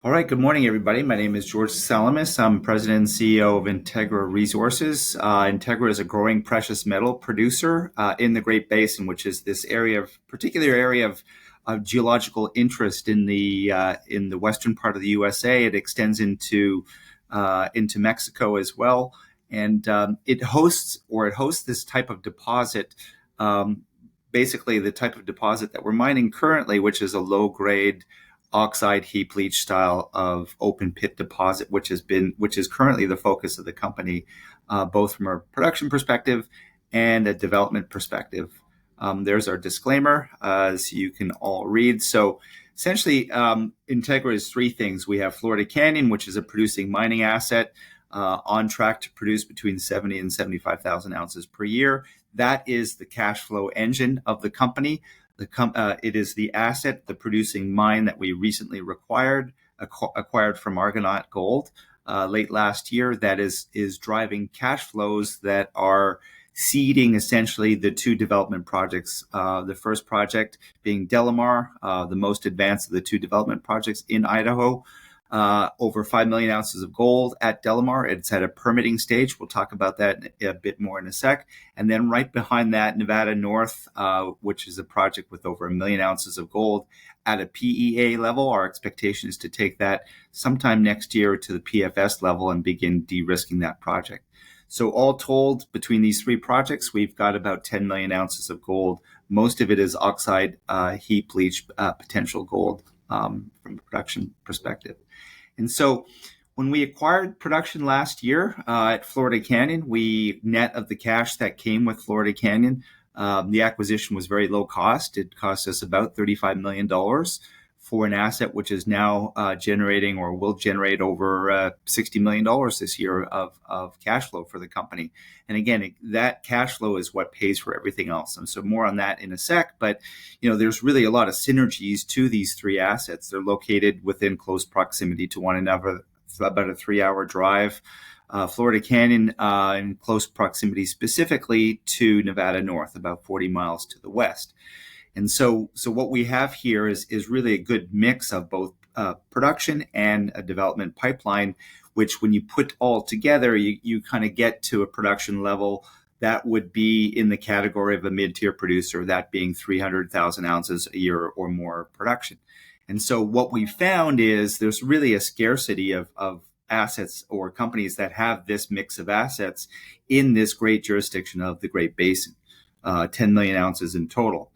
All right, good morning, everybody. My name is George Salamis. I'm President and CEO of Integra Resources. Integra is a growing precious metal producer in the Great Basin, which is this particular area of geological interest in the western part of the USA. It extends into Mexico as well, and it hosts this type of deposit. Basically, the type of deposit that we're mining currently, which is a low grade oxide heap leach style of open pit deposit, which is currently the focus of the company, both from a production perspective and a development perspective. There's our disclaimer, as you can all read. So essentially, Integra is three things. We have Florida Canyon, which is a producing mining asset on track to produce between 70 and 75,000 ounces per year. That is the cash flow engine of the company. It is the asset, the producing mine that we recently acquired from Argonaut Gold late last year, that is driving cash flows that are seeding essentially the two development projects. The first project being DeLamar, the most advanced of the two development projects in Idaho. Over 5 million ounces of gold at DeLamar. It's at a permitting stage. We'll talk about that a bit more in a sec. And then right behind that, Nevada North, which is a project with over 1 million ounces of gold at a PEA level. Our expectation is to take that sometime next year to the PFS level and begin de-risking that project. So all told, between these three projects, we've got about 10 million ounces of gold. Most of it is oxide heap leach potential gold from a production perspective. And so when we acquired production last year at Florida Canyon, we net of the cash that came with Florida Canyon, the acquisition was very low cost. It cost us about $35 million for an asset which is now generating or will generate over $60 million this year of cash flow for the company. And again, that cash flow is what pays for everything else. And so more on that in a sec. But, there's really a lot of synergies to these three assets. They're located within close proximity to one another, about a 3-hour drive. Florida Canyon in close proximity specifically to Nevada North, about 40 miles to the west. And so what we have here is really a good mix of both production and a development pipeline, which when you put all together, you kind of get to a production level that would be in the category of a mid-tier producer, that being 300,000 ounces a year or more production. And so what we found is there's really a scarcity of assets or companies that have this mix of assets in this great jurisdiction of the Great Basin, 10 million ounces in total.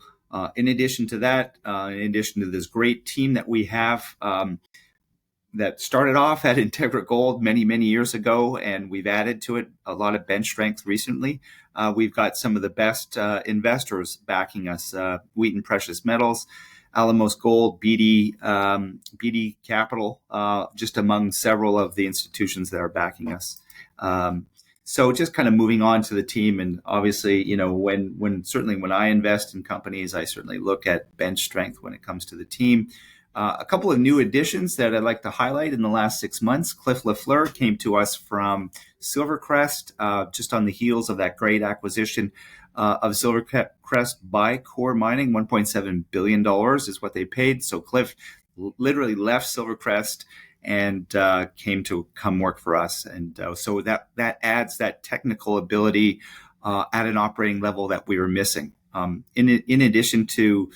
In addition to that, in addition to this great team that we have that started off at Integra Gold many, many years ago, and we've added to it a lot of bench strength recently, we've got some of the best investors backing us, Wheaton Precious Metals, Alamos Gold, BD Capital, just among several of the institutions that are backing us. So just kind of moving on to the team, and obviously, when I invest in companies, I certainly look at bench strength when it comes to the team. A couple of new additions that I'd like to highlight in the last 6 months. Cliff Lafleur came to us from Silvercrest, just on the heels of that great acquisition of Silvercrest by Core Mining. $1.7 billion is what they paid. So Cliff literally left Silvercrest and came to come work for us. And so that adds that technical ability at an operating level that we were missing. In addition to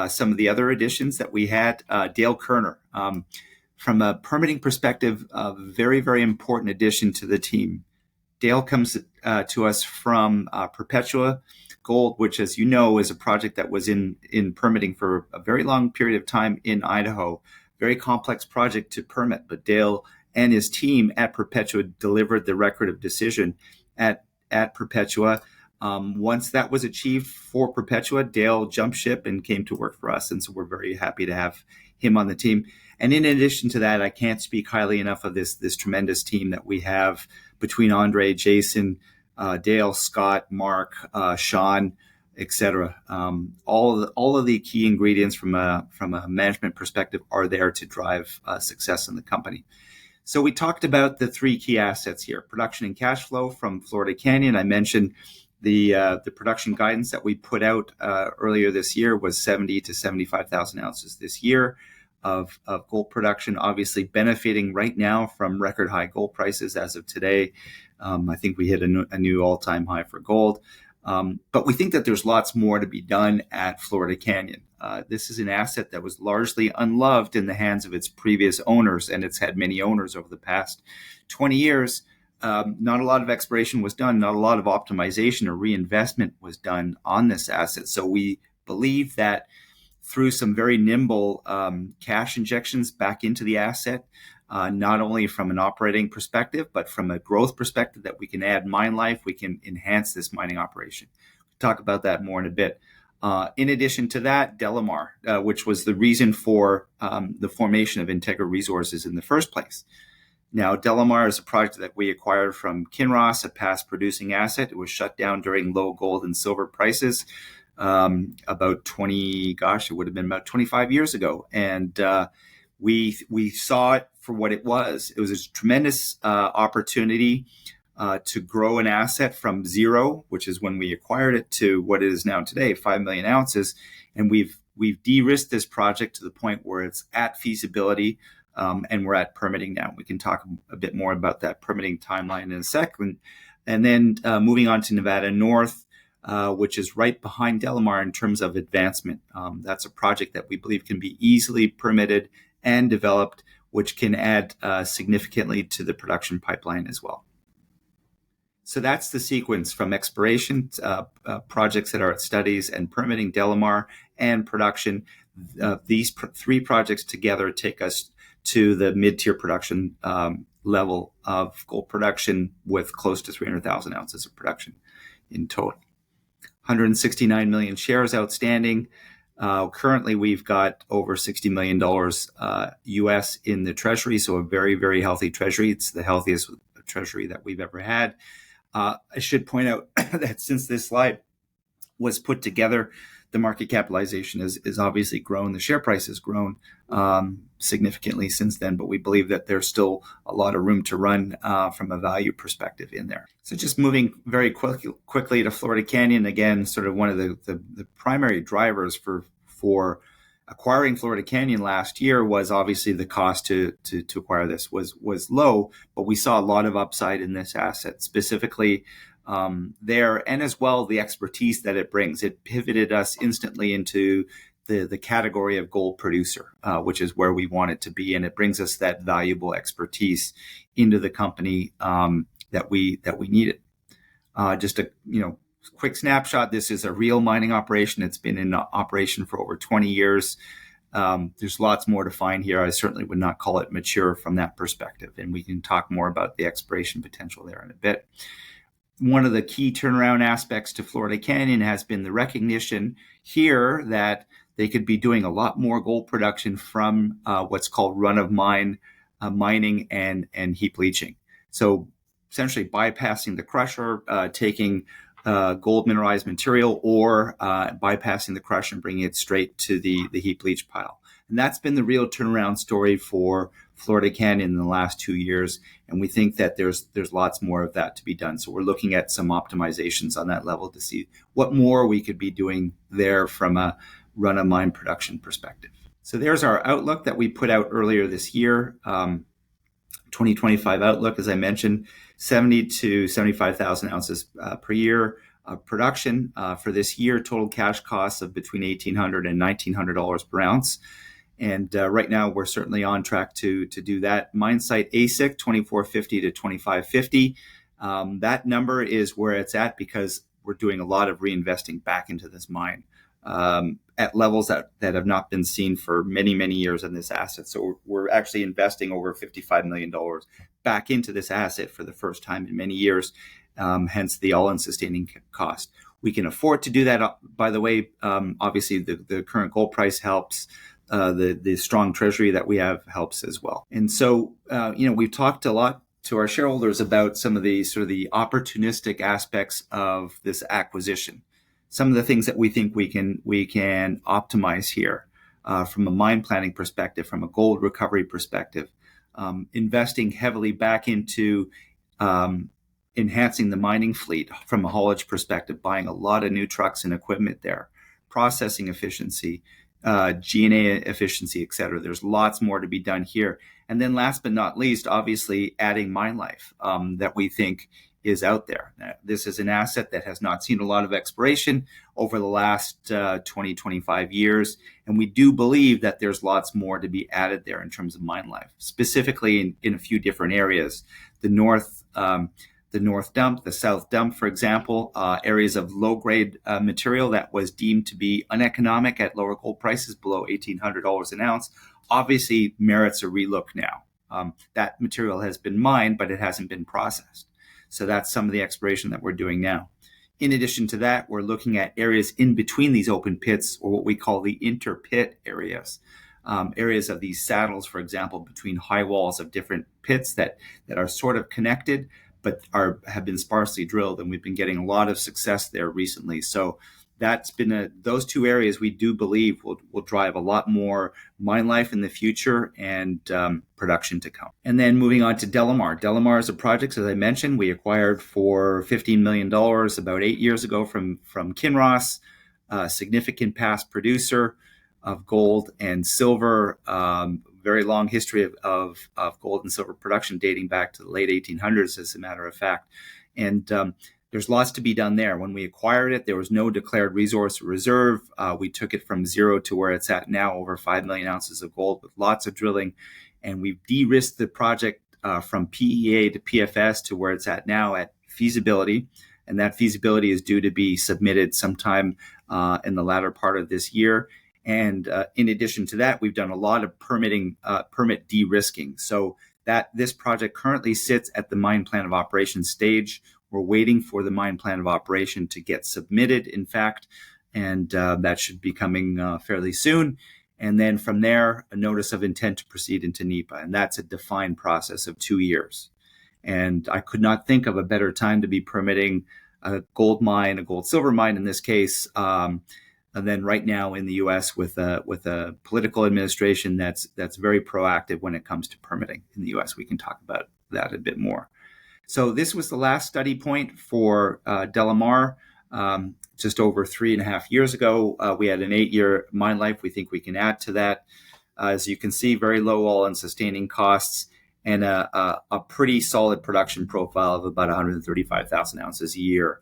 some of the other additions that we had, Dale Kerner, from a permitting perspective, a very, very important addition to the team. Dale comes to us from Perpetua Gold, which, as you know, is a project that was in permitting for a very long period of time in Idaho. Very complex project to permit, but Dale and his team at Perpetua delivered the record of decision at Perpetua. Once that was achieved for Perpetua, Dale jumped ship and came to work for us. And so we're very happy to have him on the team. And in addition to that, I can't speak highly enough of this tremendous team that we have between Andre, Jason, Dale, Scott, Mark, Sean, etc. All of the key ingredients from a management perspective are there to drive success in the company. So we talked about the three key assets here: production and cash flow from Florida Canyon. I mentioned the production guidance that we put out earlier this year was 70 to 75,000 ounces this year. of gold production, obviously benefiting right now from record high gold prices as of today. I think we hit a new all-time high for gold. But we think that there's lots more to be done at Florida Canyon. This is an asset that was largely unloved in the hands of its previous owners, and it's had many owners over the past 20 years. Not a lot of exploration was done, not a lot of optimization or reinvestment was done on this asset. So we believe that through some very nimble cash injections back into the asset, not only from an operating perspective, but from a growth perspective, that we can add mine life, we can enhance this mining operation. We'll talk about that more in a bit. In addition to that, DeLamar, which was the reason for the formation of Integra Resources in the first place. Now, DeLamar is a project that we acquired from Kinross, a past producing asset. It was shut down during low gold and silver prices about 25 years ago. And we saw it for what it was. It was a tremendous opportunity to grow an asset from zero, which is when we acquired it, to what it is now today, 5 million ounces. And we've de-risked this project to the point where it's at feasibility, and we're at permitting now. We can talk a bit more about that permitting timeline in a second. And then moving on to Nevada North, which is right behind DeLamar in terms of advancement. That's a project that we believe can be easily permitted and developed, which can add significantly to the production pipeline as well. So that's the sequence from exploration, projects that are at studies, and permitting, DeLamar, and production. These three projects together take us to the mid-tier production level of gold production, with close to 300,000 ounces of production in total. 169 million shares outstanding. Currently, we've got over $60 million US in the treasury, so a very, very healthy treasury. It's the healthiest treasury that we've ever had. I should point out that since this slide was put together, the market capitalization is obviously grown. The share price has grown significantly since then, but we believe that there's still a lot of room to run from a value perspective in there. So just moving very quickly to Florida Canyon, again, sort of one of the primary drivers for acquiring Florida Canyon last year was obviously the cost to acquire this was low, but we saw a lot of upside in this asset, specifically there, and as well the expertise that it brings. It pivoted us instantly into the category of gold producer, which is where we want it to be, and it brings us that valuable expertise into the company that we needed. Just a quick snapshot. This is a real mining operation. It's been in operation for over 20 years. There's lots more to find here. I certainly would not call it mature from that perspective, and we can talk more about the exploration potential there in a bit. One of the key turnaround aspects to Florida Canyon has been the recognition here that they could be doing a lot more gold production from what's called run-of-mine mining and heap leaching. So essentially bypassing the crusher, taking gold mineralized material, or bypassing the crusher and bringing it straight to the heap leach pile. And that's been the real turnaround story for Florida Canyon in the last 2 years. And we think that there's lots more of that to be done. So we're looking at some optimizations on that level to see what more we could be doing there from a run-of-mine production perspective. So there's our outlook that we put out earlier this year. 2025 outlook, as I mentioned, 70 to 75,000 ounces per year of production for this year. Total cash costs of between $1,800 and $1,900 per ounce. And right now, we're certainly on track to do that. Mine site AISC, $2,450 to $2,550. That number is where it's at because we're doing a lot of reinvesting back into this mine at levels that have not been seen for many, many years in this asset. So we're actually investing over $55 million back into this asset for the first time in many years, hence the all-in sustaining cost. We can afford to do that, by the way. Obviously, the current gold price helps. The strong treasury that we have helps as well. And so, we've talked a lot to our shareholders about some of the sort of the opportunistic aspects of this acquisition. Some of the things that we think we can optimize here from a mine planning perspective, from a gold recovery perspective, investing heavily back into enhancing the mining fleet from a haulage perspective, buying a lot of new trucks and equipment there, processing efficiency, G&A efficiency, et cetera. There's lots more to be done here. And then last but not least, obviously adding mine life that we think is out there. This is an asset that has not seen a lot of exploration over the last 20, 25 years. And we do believe that there's lots more to be added there in terms of mine life, specifically in a few different areas. The north dump, the south dump, for example, areas of low-grade material that was deemed to be uneconomic at lower gold prices below $1,800 an ounce, obviously merits a relook now. That material has been mined, but it hasn't been processed. So that's some of the exploration that we're doing now. In addition to that, we're looking at areas in between these open pits, or what we call the inter-pit areas. Areas of these saddles, for example, between high walls of different pits that are sort of connected, but have been sparsely drilled, and we've been getting a lot of success there recently. So that's been those two areas we do believe will drive a lot more mine life in the future and production to come. And then moving on to DeLamar. DeLamar is a project, as I mentioned, we acquired for $15 million about 8 years ago from Kinross, a significant past producer of gold and silver, very long history of gold and silver production dating back to the late 1800s, as a matter of fact. And there's lots to be done there. When we acquired it, there was no declared resource or reserve. We took it from zero to where it's at now, over 5 million ounces of gold with lots of drilling. And we've de-risked the project from PEA to PFS to where it's at now at feasibility. And that feasibility is due to be submitted sometime in the latter part of this year. And in addition to that, we've done a lot of permit de-risking. So that this project currently sits at the mine plan of operation stage. We're waiting for the mine plan of operation to get submitted, in fact, and that should be coming fairly soon. And then from there, a notice of intent to proceed into NEPA, and that's a defined process of 2 years. And I could not think of a better time to be permitting a gold mine, a gold silver mine in this case, and then right now in the U.S. with a political administration that's very proactive when it comes to permitting in the U.S. We can talk about that a bit more. So this was the last study point for DeLamar. Just over 3.5 years ago, we had an 8-year mine life. We think we can add to that. As you can see, very low all-in sustaining costs and a pretty solid production profile of about 135,000 ounces a year.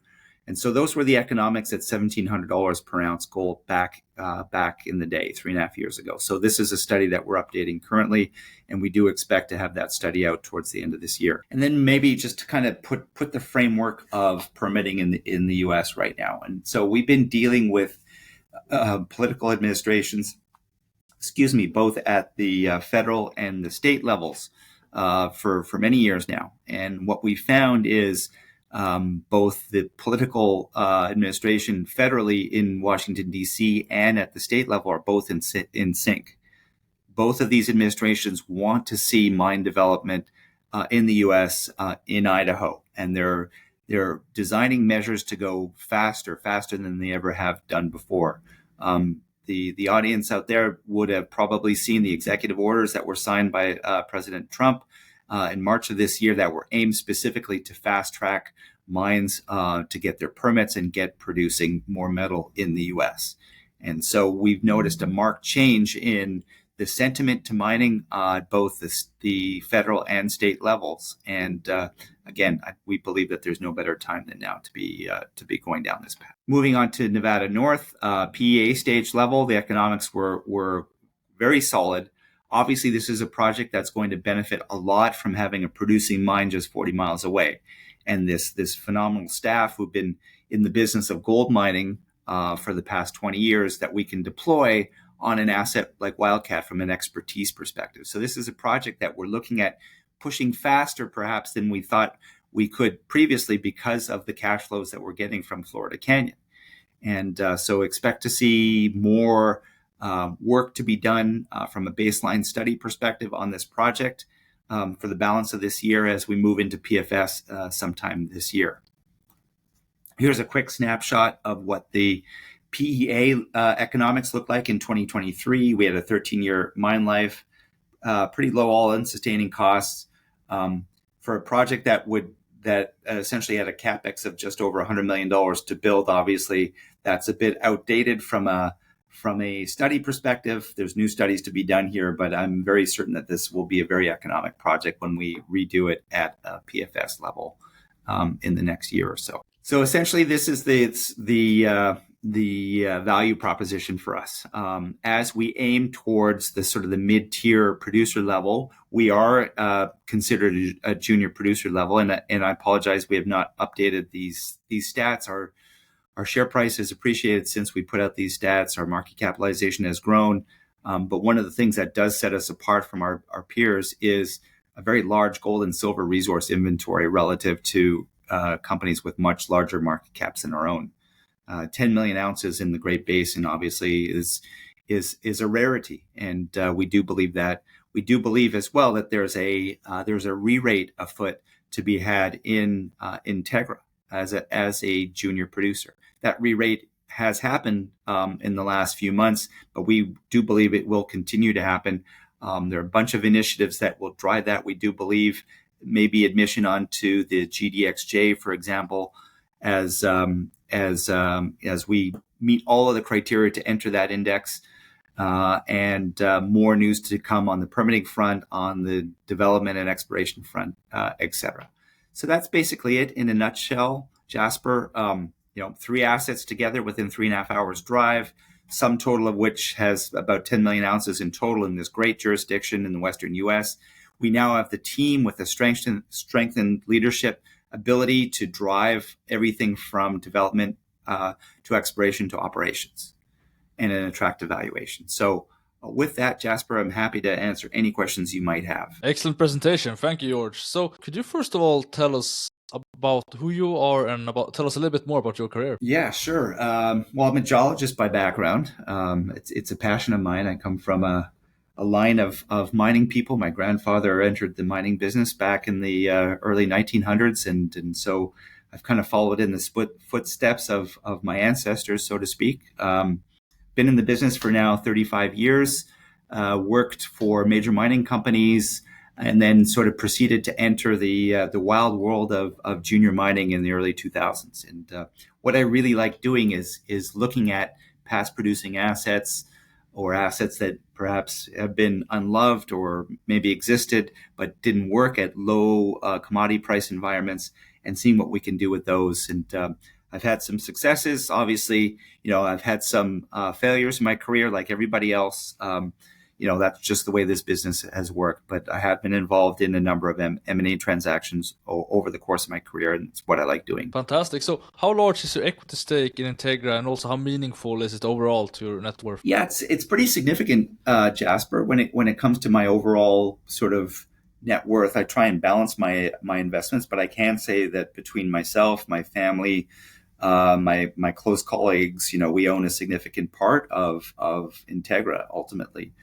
And so those were the economics at $1,700 per ounce gold back in the day, 3.5 years ago. So this is a study that we're updating currently, and we do expect to have that study out towards the end of this year. And then maybe just to kind of put the framework of permitting in the U.S. right now. And so we've been dealing with political administrations, both at the federal and the state levels for many years now. And what we found is both the political administration federally in Washington, D.C. and at the state level are both in sync. Both of these administrations want to see mine development in the U.S., in Idaho, and they're designing measures to go faster than they ever have done before. The audience out there would have probably seen the executive orders that were signed by President Trump in March of this year that were aimed specifically to fast track mines to get their permits and get producing more metal in the U.S. And so we've noticed a marked change in the sentiment to mining at both the federal and state levels. And again, we believe that there's no better time than now to be going down this path. Moving on to Nevada North, PEA stage level, the economics were very solid. Obviously, this is a project that's going to benefit a lot from having a producing mine just 40 miles away. And this phenomenal staff who've been in the business of gold mining for the past 20 years that we can deploy on an asset like Wildcat from an expertise perspective. So this is a project that we're looking at pushing faster perhaps than we thought we could previously because of the cash flows that we're getting from Florida Canyon. And so expect to see more work to be done from a baseline study perspective on this project for the balance of this year as we move into PFS sometime this year. Here's a quick snapshot of what the PEA economics look like in 2023. We had a 13-year mine life, pretty low all-in sustaining costs for a project that essentially had a capex of just over $100 million to build. Obviously, that's a bit outdated from a From a study perspective, there's new studies to be done here, but I'm very certain that this will be a very economic project when we redo it at a PFS level in the next year or so. So essentially, this is the value proposition for us. As we aim towards the sort of the mid-tier producer level, we are considered a junior producer level, and I apologize, we have not updated these stats. Our share price has appreciated since we put out these stats. Our market capitalization has grown. But one of the things that does set us apart from our peers is a very large gold and silver resource inventory relative to companies with much larger market caps than our own. 10 million ounces in the Great Basin obviously is a rarity, and we do believe that. We do believe as well that there's a re-rate afoot to be had in Integra as a junior producer. That re-rate has happened in the last few months, but we do believe it will continue to happen. There are a bunch of initiatives that will drive that. We do believe maybe admission onto the GDXJ, for example, as we meet all of the criteria to enter that index, and more news to come on the permitting front, on the development and exploration front, etc. So that's basically it in a nutshell, Jasper. 3 assets together within 3.5 hours drive, sum total of which has about 10 million ounces in total in this great jurisdiction in the Western U.S. We now have the team with a strengthened leadership ability to drive everything from development to exploration to operations, and an attractive valuation. So with that, Jasper, I'm happy to answer any questions you might have. Excellent presentation. Thank you, George. So could you first of all tell us about who you are and tell us a little bit more about your career? Yeah, sure. Well, I'm a geologist by background. It's a passion of mine. I come from a line of mining people. My grandfather entered the mining business back in the early 1900s, and so I've kind of followed in the footsteps of my ancestors, so to speak. Been in the business for now 35 years, worked for major mining companies, and then sort of proceeded to enter the wild world of junior mining in the early 2000s. And what I really like doing is looking at past producing assets, or assets that perhaps have been unloved or maybe existed but didn't work at low commodity price environments, and seeing what we can do with those. And I've had some successes. Obviously, I've had some failures in my career, like everybody else. That's just the way this business has worked. But I have been involved in a number of M&A transactions over the course of my career, and it's what I like doing. Fantastic. So how large is your equity stake in Integra, and also how meaningful is it overall to your net worth? Yeah, it's pretty significant, Jasper. When it comes to my overall sort of net worth, I try and balance my investments, but I can say that between myself, my family, my close colleagues, we own a significant part of Integra ultimately.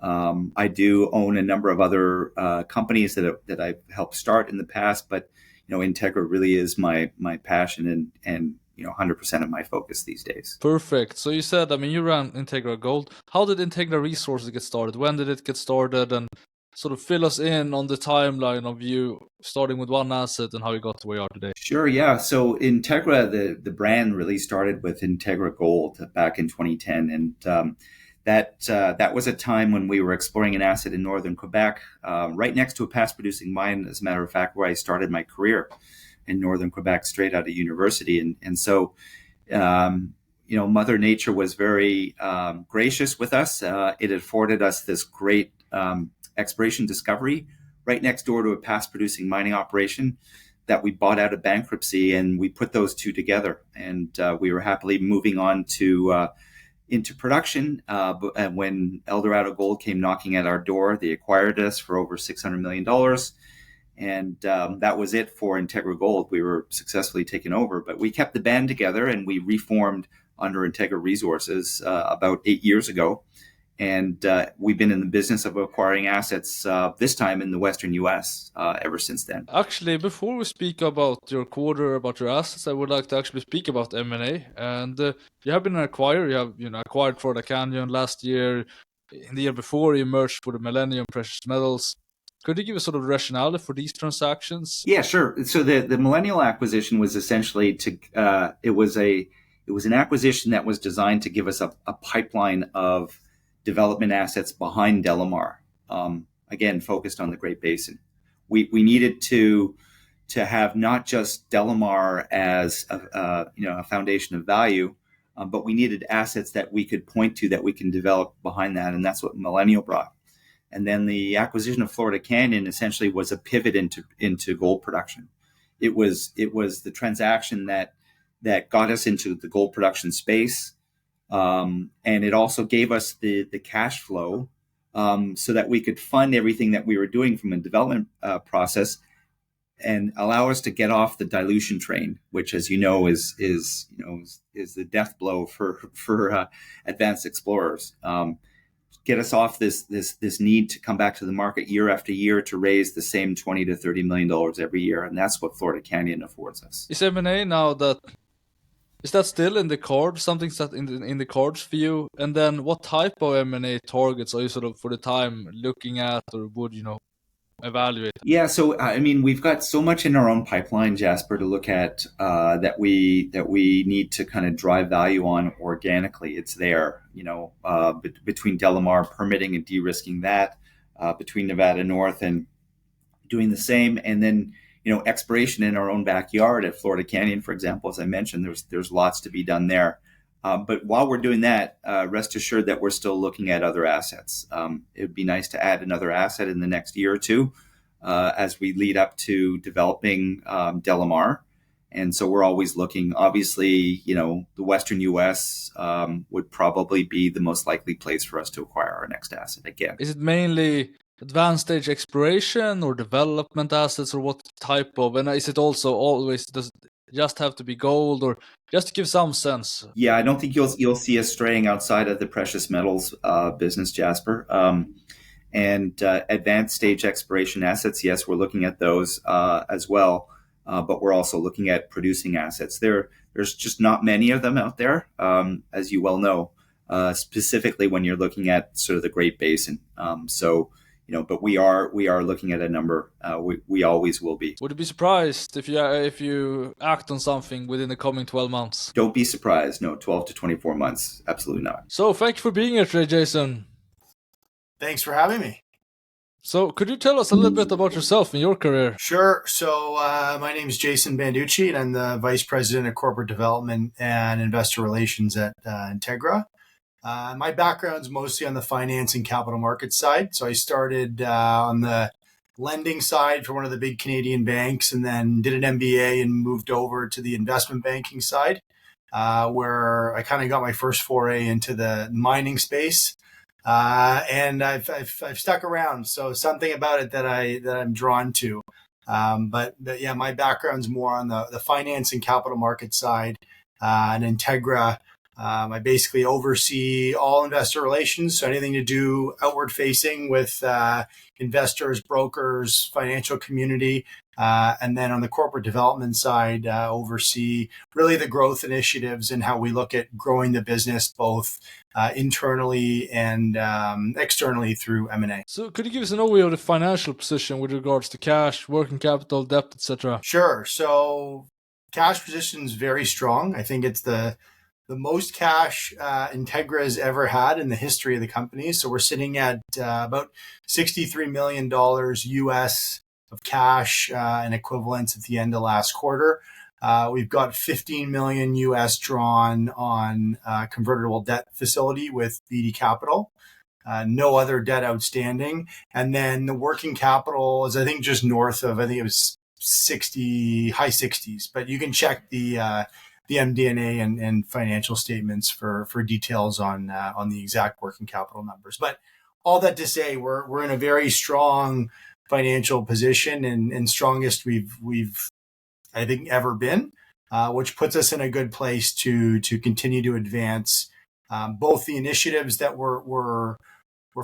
I do own a number of other companies that I've helped start in the past, but Integra really is my passion and 100% of my focus these days. Perfect. So you said, you ran Integra Gold. How did Integra Resources get started? When did it get started? And sort of fill us in on the timeline of you starting with one asset and how you got to where you are today. Sure, yeah. So Integra, the brand really started with Integra Gold back in 2010, and that was a time when we were exploring an asset in northern Quebec, right next to a past producing mine, as a matter of fact, where I started my career in northern Quebec straight out of university. And so, Mother Nature was very gracious with us. It afforded us this great exploration discovery right next door to a past producing mining operation that we bought out of bankruptcy, and we put those two together, and we were happily moving on to into production. And when Eldorado Gold came knocking at our door, they acquired us for over $600 million. And that was it for Integra Gold. We were successfully taken over, but we kept the band together, and we reformed under Integra Resources about 8 years ago. And we've been in the business of acquiring assets, this time in the Western U.S., ever since then. Actually, before we speak about your quarter, about your assets, I would like to actually speak about M&A. And you have been an acquirer. You have acquired Florida Canyon last year. In the year before, you merged with the Millennium Precious Metals. Could you give a sort of rationale for these transactions? Yeah, sure. So the Millennial acquisition was essentially it was It was an acquisition that was designed to give us a pipeline of development assets behind DeLamar, again, focused on the Great Basin. We needed to have not just DeLamar as a foundation of value, but we needed assets that we could point to that we can develop behind that, and that's what Millennial brought. And then the acquisition of Florida Canyon essentially was a pivot into gold production. It was the transaction that got us into the gold production space, and it also gave us the cash flow so that we could fund everything that we were doing from a development process, and allow us to get off the dilution train, which, as you know, is the death blow for advanced explorers. Get us off this need to come back to the market year after year to raise the same $20 to $30 million every year, and that's what Florida Canyon affords us. Is M&A now is that still in the cards? Something that in the cards for you? And then what type of M&A targets are you sort of for the time looking at, or would evaluate? Yeah, so we've got so much in our own pipeline, Jasper, to look at that we need to kind of drive value on organically. It's there, between DeLamar permitting and de-risking that, between Nevada North and doing the same, and then exploration in our own backyard at Florida Canyon, for example. As I mentioned, there's lots to be done there. But while we're doing that, rest assured that we're still looking at other assets. It would be nice to add another asset in the next year or two as we lead up to developing DeLamar. And so we're always looking. Obviously, the Western U.S. Would probably be the most likely place for us to acquire our next asset again. Is it mainly advanced stage exploration or development assets, or what type of? And is it also always, does it just have to be gold, or just to give some sense? Yeah, I don't think you'll see us straying outside of the precious metals business, Jasper. And advanced stage exploration assets, yes, we're looking at those as well. But we're also looking at producing assets. There's just not many of them out there, as you well know, specifically when you're looking at sort of the Great Basin. But we are looking at a number. We always will be. Would you be surprised if you act on something within the coming 12 months? Don't be surprised. No, 12 to 24 months. Absolutely not. So thank you for being here today, Jason. Thanks for having me. So could you tell us a little bit about yourself and your career? Sure. So my name is Jason Banducci, and I'm the Vice President of Corporate Development and Investor Relations at Integra. My background's mostly on the finance and capital markets side. So I started on the lending side for one of the big Canadian banks, and then did an MBA and moved over to the investment banking side, where I kind of got my first foray into the mining space. And I've stuck around. So something about it that I'm drawn to. But yeah, my background's more on the finance and capital market side, and Integra. I basically oversee all investor relations, so anything to do outward facing with investors, brokers, financial community, and then on the corporate development side, oversee really the growth initiatives and how we look at growing the business both internally and externally through M&A. So could you give us an overview of the financial position with regards to cash, working capital, debt, etc.? Sure. So cash position is very strong. I think it's the most cash Integra has ever had in the history of the company. So we're sitting at about $63 million US of cash and equivalents at the end of last quarter. We've got $15 million US drawn on a convertible debt facility with BD Capital. No other debt outstanding. And then the working capital is, I think, just north of, I think it was high 60s. But you can check the MD&A and financial statements for details on the exact working capital numbers. But all that to say, we're in a very strong financial position and strongest we've I think ever been, which puts us in a good place to continue to advance both the initiatives that we're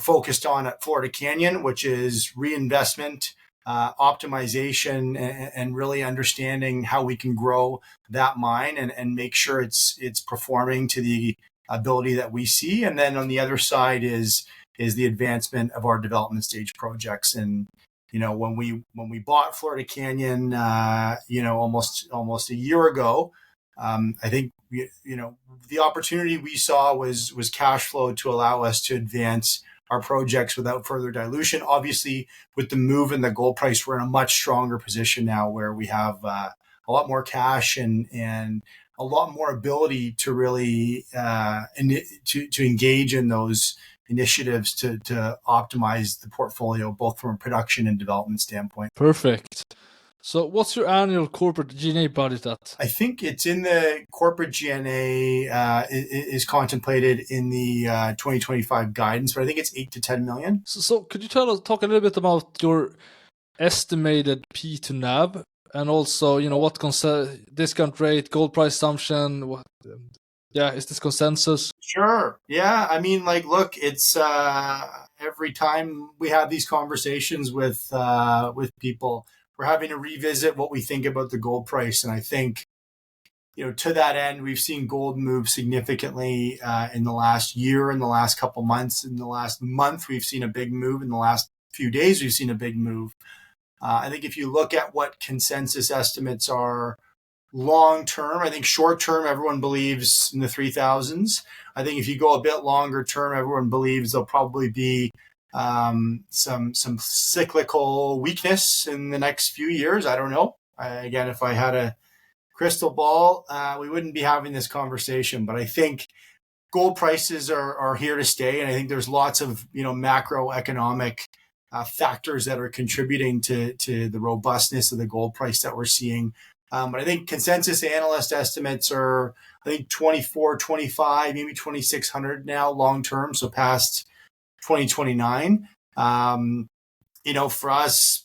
focused on at Florida Canyon, which is reinvestment, optimization, and really understanding how we can grow that mine and make sure it's performing to the ability that we see. And then on the other side is the advancement of our development stage projects. And when we bought Florida Canyon, almost a year ago, I think the opportunity we saw was cash flow to allow us to advance our projects without further dilution. Obviously, with the move in the gold price, we're in a much stronger position now, where we have a lot more cash and a lot more ability to really to engage in those initiatives to optimize the portfolio, both from a production and development standpoint. Perfect. So what's your annual corporate G&A budget at? I think it's in the corporate G&A is contemplated in the 2025 guidance, but I think it's 8 to 10 million. So could you talk a little bit about your estimated P to NAV, and also, what discount rate, gold price assumption, is this consensus? Sure. Yeah. I mean, look, it's every time we have these conversations with people, we're having to revisit what we think about the gold price. And I think, to that end, we've seen gold move significantly in the last year, in the last couple months. In the last month, we've seen a big move. In the last few days, we've seen a big move. I think if you look at what consensus estimates are long term, I think short term, everyone believes in the 3,000s. I think if you go a bit longer term, everyone believes there'll probably be some cyclical weakness in the next few years. I don't know. Again, if I had a crystal ball, we wouldn't be having this conversation. But I think gold prices are here to stay, and I think there's lots of macroeconomic factors that are contributing to the robustness of the gold price that we're seeing. But I think consensus analyst estimates are, I think, 24, 25, maybe 2,600 now long term, so past 2029. For us,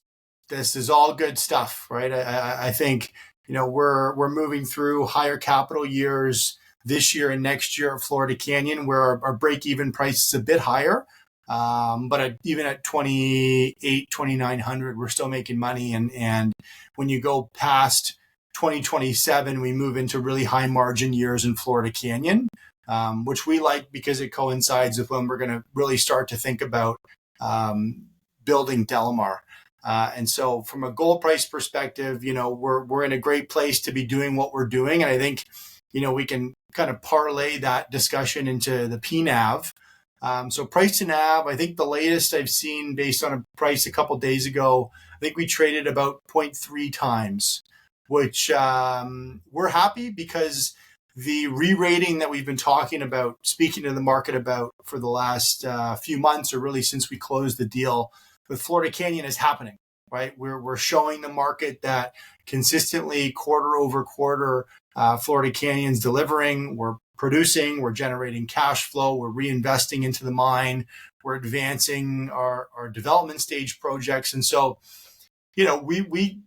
this is all good stuff, right? I think we're moving through higher capital years this year and next year at Florida Canyon, where our break-even price is a bit higher. But even at 28, 2,900, we're still making money. And when you go past 2027, we move into really high margin years in Florida Canyon, which we like because it coincides with when we're going to really start to think about building DeLamar. And so from a gold price perspective, we're in a great place to be doing what we're doing. And I think, we can kind of parlay that discussion into the PNAV. So price to NAV, I think the latest I've seen based on a price a couple of days ago, I think we traded about 0.3 times, which we're happy because the re-rating that we've been talking about, speaking to the market about for the last few months, or really since we closed the deal with Florida Canyon, is happening, right? We're showing the market that consistently quarter over quarter, Florida Canyon's delivering. We're producing, we're generating cash flow, we're reinvesting into the mine, we're advancing our development stage projects. And so, we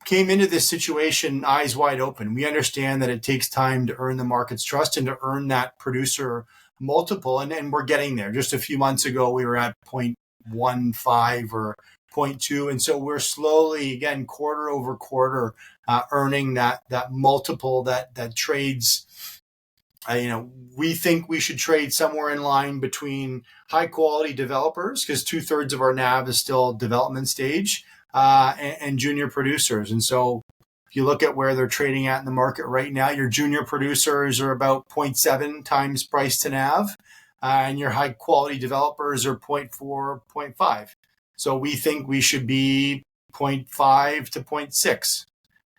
came into this situation eyes wide open. We understand that it takes time to earn the market's trust and to earn that producer multiple. And we're getting there. Just a few months ago, we were at 0.15 or 0.2. And so we're slowly, again, quarter over quarter, earning that multiple that trades. We think we should trade somewhere in line between high quality developers, because 2/3 of our NAV is still development stage, and junior producers. And so if you look at where they're trading at in the market right now, your junior producers are about 0.7 times price to NAV, and your high quality developers are 0.4, 0.5. So we think we should be 0.5 to 0.6.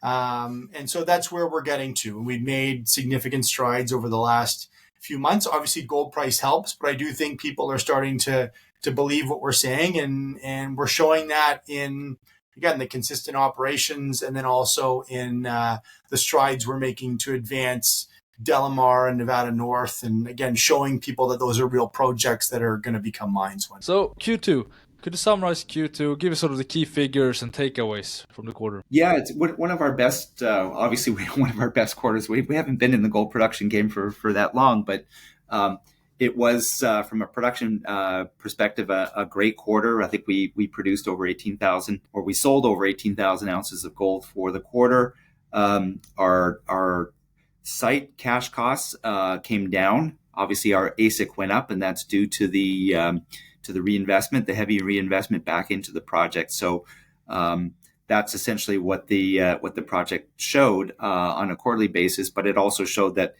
And so that's where we're getting to. And we've made significant strides over the last few months. Obviously, gold price helps, but I do think people are starting to believe what we're saying. And we're showing that in, again, the consistent operations, and then also in the strides we're making to advance DeLamar and Nevada North. And again, showing people that those are real projects that are going to become mines. So Q2. Could you summarize Q2? Give us sort of the key figures and takeaways from the quarter. Yeah, it's one of our best. Obviously, one of our best quarters. We haven't been in the gold production game for that long, but it was from a production perspective a great quarter. I think we produced over 18,000, or we sold over 18,000 ounces of gold for the quarter. Our site cash costs came down. Obviously, our AISC went up, and that's due to the reinvestment, the heavy reinvestment back into the project. So that's essentially what the project showed on a quarterly basis. But it also showed that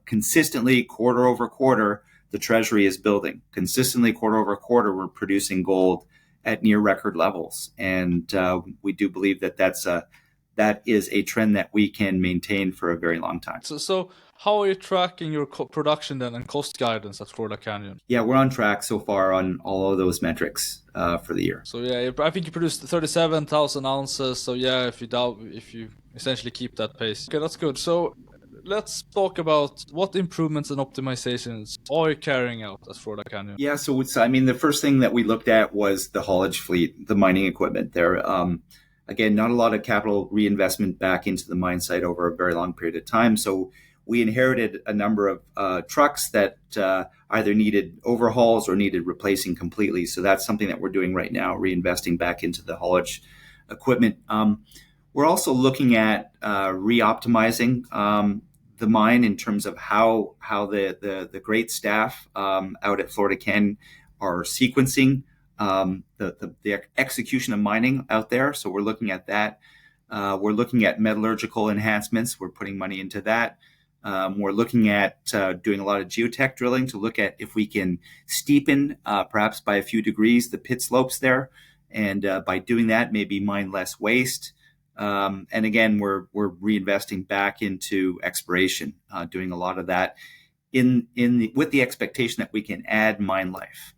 consistently quarter over quarter the treasury is building. Consistently quarter over quarter we're producing gold at near record levels, and we do believe that is a trend that we can maintain for a very long time. So how are you tracking your production then and cost guidance at Florida Canyon? Yeah, we're on track so far on all of those metrics for the year. So yeah, I think you produced 37,000 ounces. So yeah, if you essentially keep that pace, okay, that's good. So let's talk about what improvements and optimizations are you carrying out at Florida Canyon? Yeah, so the first thing that we looked at was the haulage fleet, the mining equipment there. Again, not a lot of capital reinvestment back into the mine site over a very long period of time. So we inherited a number of trucks that either needed overhauls or needed replacing completely. So that's something that we're doing right now, reinvesting back into the haulage equipment. We're also looking at re-optimizing the mine in terms of how the great staff out at Florida Canyon are sequencing the execution of mining out there. So we're looking at that. We're looking at metallurgical enhancements. We're putting money into that. We're looking at doing a lot of geotech drilling to look at if we can steepen, perhaps by a few degrees, the pit slopes there. And by doing that, maybe mine less waste. And again, we're reinvesting back into exploration, doing a lot of that with the expectation that we can add mine life.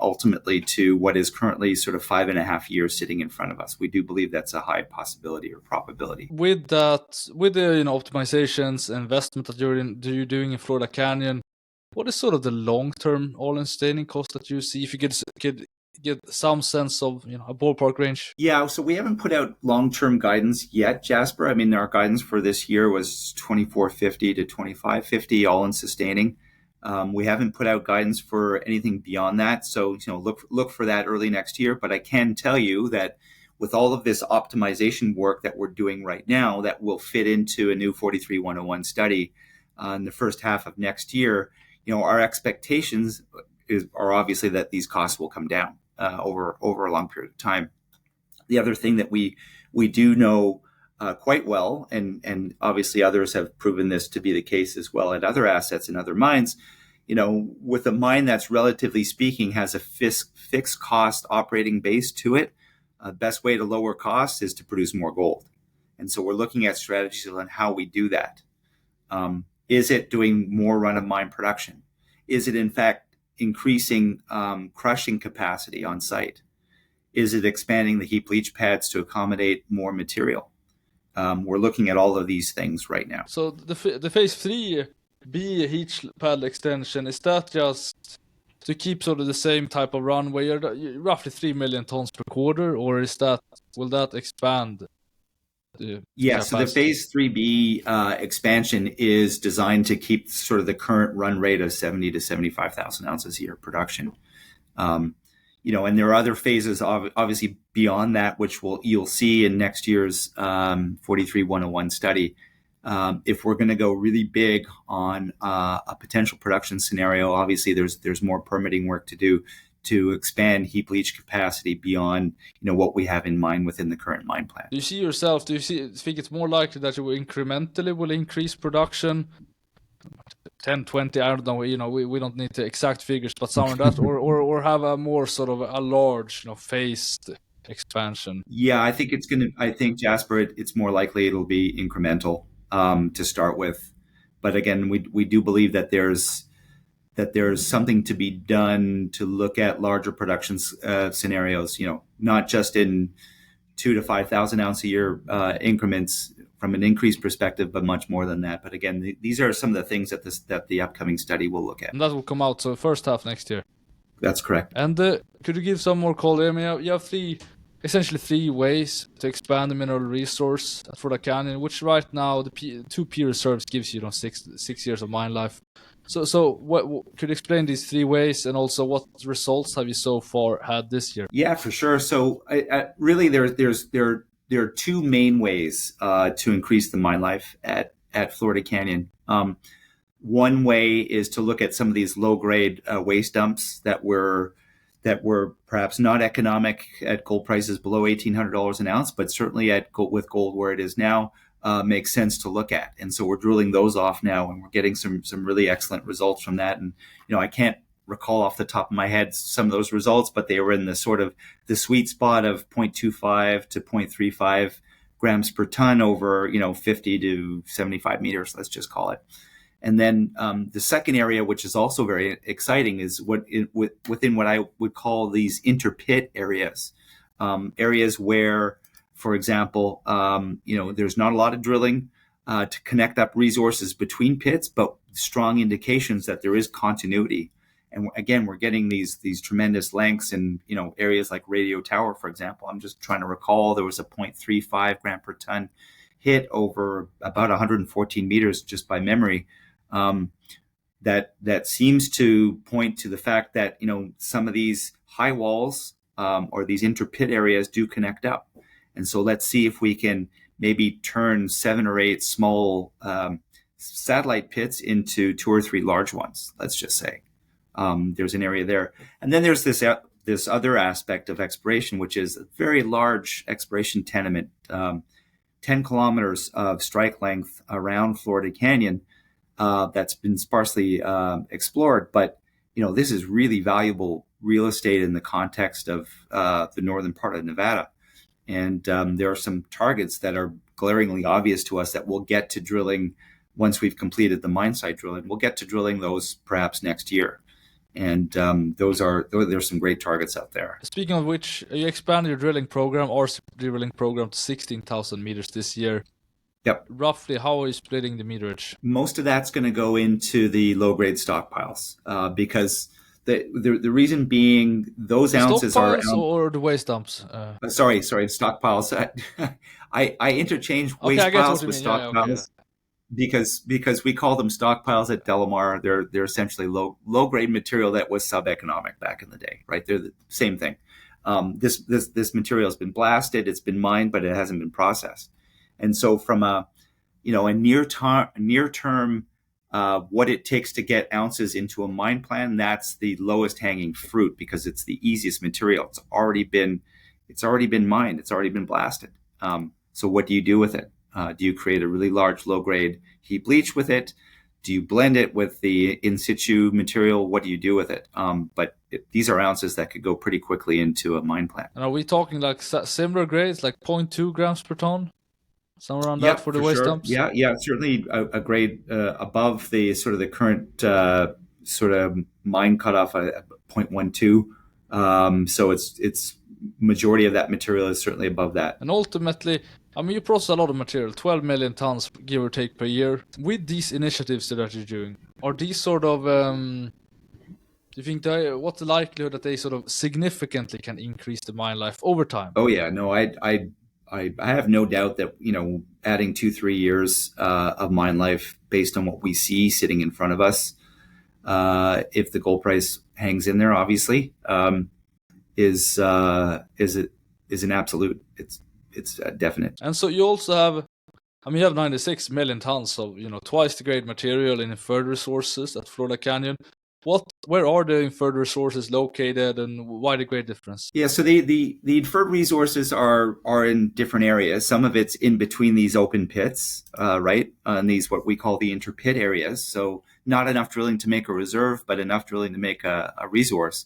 Ultimately to what is currently sort of 5.5 years sitting in front of us. We do believe that's a high possibility or probability. With the optimizations, investment that you're doing in Florida Canyon, what is sort of the long-term all-in sustaining cost that you see? If you could get some sense of a ballpark range. Yeah, so we haven't put out long-term guidance yet, Jasper. I mean, our guidance for this year was $2,450 to $2,550 all-in sustaining. We haven't put out guidance for anything beyond that, so look for that early next year. But I can tell you that with all of this optimization work that we're doing right now, that will fit into a new 43-101 study in the first half of next year. Our expectations are obviously that these costs will come down over a long period of time. The other thing that we do know quite well, and obviously others have proven this to be the case as well at other assets and other mines, with a mine that's relatively speaking has a fixed cost operating base to it, the best way to lower costs is to produce more gold. And so we're looking at strategies on how we do that. Is it doing more run-of-mine production? Is it in fact increasing crushing capacity on site? Is it expanding the heap leach pads to accommodate more material? We're looking at all of these things right now. So the phase 3B heap pad extension, is that just to keep sort of the same type of runway, roughly 3 million tons per quarter, or will that expand? So the phase 3B expansion is designed to keep sort of the current run rate of 70 to 75,000 ounces a year production. And there are other phases obviously beyond that, which you'll see in next year's 43-101 study. If we're going to go really big on a potential production scenario, obviously there's more permitting work to do to expand heap leach capacity beyond what we have in mind within the current mine plan. Do you think it's more likely that you will incrementally increase production 10, 20, I don't know, we don't need the exact figures, but some of that, or have a more sort of a large, phased expansion? Yeah, I think Jasper, it's more likely it'll be incremental to start with. But again, we do believe that there's something to be done to look at larger production scenarios, not just in 2,000 to 5,000 ounce a year increments from an increased perspective, but much more than that. But again, these are some of the things that the upcoming study will look at. And that will come out first half next year. That's correct. And could you give some more color? I mean, you have essentially three ways to expand the mineral resource at Florida Canyon, which right now the 2P reserves gives you 6 years of mine life. So what could you explain these three ways, and also what results have you so far had this year? Yeah, for sure. So really, there are two main ways to increase the mine life at Florida Canyon. One way is to look at some of these low grade waste dumps that we're that were perhaps not economic at gold prices below $1,800 an ounce, but certainly with gold where it is now, makes sense to look at. And so we're drilling those off now, and we're getting some really excellent results from that. And I can't recall off the top of my head some of those results, but they were in the sort of the sweet spot of 0.25 to 0.35 grams per ton over 50 to 75 meters, let's just call it. And then the second area, which is also very exciting, is within what I would call these interpit areas, areas where, for example, there's not a lot of drilling to connect up resources between pits, but strong indications that there is continuity. And again, we're getting these tremendous lengths in areas like Radio Tower, for example. I'm just trying to recall there was a 0.35 gram per ton hit over about 114 meters just by memory. That seems to point to the fact that some of these high walls or these interpit areas do connect up, and so let's see if we can maybe turn 7 or 8 small satellite pits into 2 or 3 large ones. Let's just say there's an area there, and then there's this other aspect of exploration, which is a very large exploration tenement, 10 kilometers of strike length around Florida Canyon. That's been sparsely explored, but this is really valuable real estate in the context of the northern part of Nevada, and there are some targets that are glaringly obvious to us that we'll get to drilling once we've completed the mine site drilling. We'll get to drilling those perhaps next year, and there's some great targets out there. Speaking of which, you expanded your drilling program or drilling program to 16,000 meters this year. Yep. Roughly, how are you splitting the meterage? Most of that's going to go into the low-grade stockpiles because the reason being those ounces are or the waste dumps. Sorry, stockpiles. I interchange waste piles with stockpiles because we call them stockpiles at DeLamar. They're essentially low-grade material that was sub-economic back in the day, right? They're the same thing. This material has been blasted, it's been mined, but it hasn't been processed. And so from a near term, what it takes to get ounces into a mine plan, that's the lowest hanging fruit because it's the easiest material. It's already been mined. It's already been blasted. So what do you do with it? Do you create a really large low grade heap leach with it? Do you blend it with the in situ material? What do you do with it? These are ounces that could go pretty quickly into a mine plan. And are we talking like similar grades, like 0.2 grams per ton? Somewhere around that for the waste dumps? Yeah, certainly a grade above the sort of the current sort of mine cutoff at 0.12. So it's majority of that material is certainly above that. And ultimately, I mean, you process a lot of material, 12 million tons, give or take, per year. With these initiatives that you're doing, are these sort of, do you think what's the likelihood that they sort of significantly can increase the mine life over time? Oh yeah, no, I have no doubt that adding 2-3 years of mine life based on what we see sitting in front of us, if the gold price hangs in there, obviously, is an absolute. It's definite. And so you also have, you have 96 million tons of twice the grade material in Inferred Resources at Florida Canyon. Where are the Inferred Resources located, and why the great difference? Yeah, so the Inferred Resources are in different areas. Some of it's in between these open pits, right? And these what we call the interpit areas. So not enough drilling to make a reserve, but enough drilling to make a resource.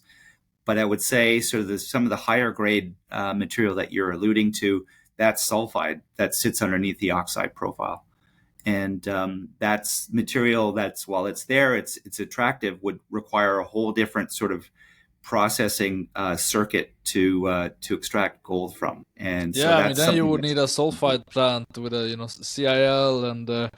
But I would say sort of some of the higher grade material that you're alluding to, that's sulfide that sits underneath the oxide profile. And that's material that's, while it's there, it's attractive, would require a whole different sort of processing circuit to extract gold from. And yeah, so that's then you would need a sulfide plant with a CIL and